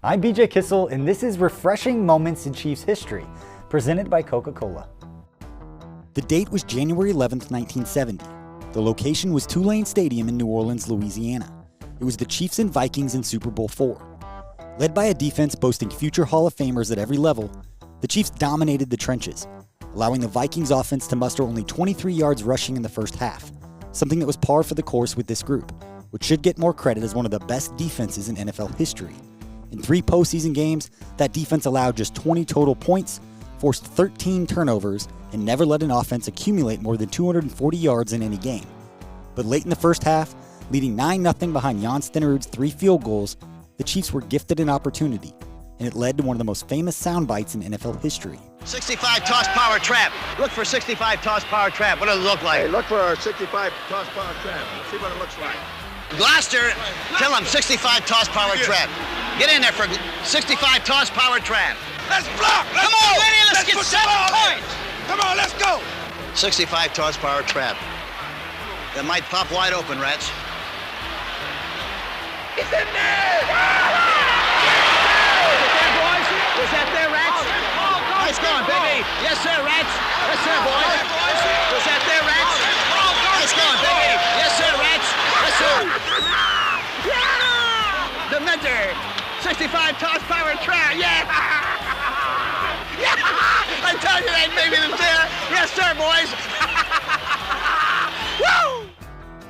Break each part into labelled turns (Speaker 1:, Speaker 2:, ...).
Speaker 1: I'm BJ Kissel, and this is Refreshing Moments in Chiefs History, presented by Coca-Cola.
Speaker 2: The date was January 11th, 1970. The location was Tulane Stadium in New Orleans, Louisiana. It was the Chiefs and Vikings in Super Bowl IV. Led by a defense boasting future Hall of Famers at every level, the Chiefs dominated the trenches, allowing the Vikings offense to muster only 23 yards rushing in the first half, something that was par for the course with this group, which should get more credit as one of the best defenses in NFL history. In 3 postseason games, that defense allowed just 20 total points, forced 13 turnovers, and never let an offense accumulate more than 240 yards in any game. But late in the first half, leading 9-0 behind Jan Stenerud's 3 field goals, the Chiefs were gifted an opportunity, and it led to one of the most famous sound bites in NFL history.
Speaker 3: 65 toss power trap. Look for 65 toss power trap. What does it look like?
Speaker 4: Hey, look for a 65 toss power trap. See what it looks like.
Speaker 3: Gloucester, tell him 65 toss power trap. Get in there for 65 toss power trap.
Speaker 4: Let's block. Let's
Speaker 3: Come on,
Speaker 4: go.
Speaker 3: Lenny, let's get
Speaker 4: put
Speaker 3: 7
Speaker 4: the ball in.
Speaker 3: points.
Speaker 4: Come on, let's go.
Speaker 3: 65 toss power trap. That might pop wide open, Rats.
Speaker 4: It's in there.
Speaker 3: Is that there, Rats? Nice going, baby. Yes, sir, Rats. Yes, sir, boys. Was that there, Rats? Nice going, baby. Yes, sir, Rats. Yes, sir. Yeah! The mentor. 65 toss power trap. Yeah! Yeah! I tell you that baby is there. Yes, sir, boys. Woo!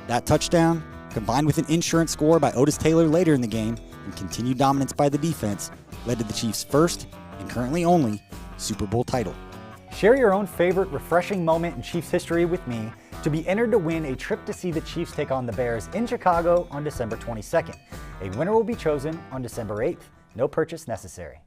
Speaker 2: That touchdown, combined with an insurance score by Otis Taylor later in the game and continued dominance by the defense, led to the Chiefs' first, and currently only, Super Bowl title.
Speaker 1: Share your own favorite refreshing moment in Chiefs history with me to be entered to win a trip to see the Chiefs take on the Bears in Chicago on December 22nd. A winner will be chosen on December 8th. No purchase necessary.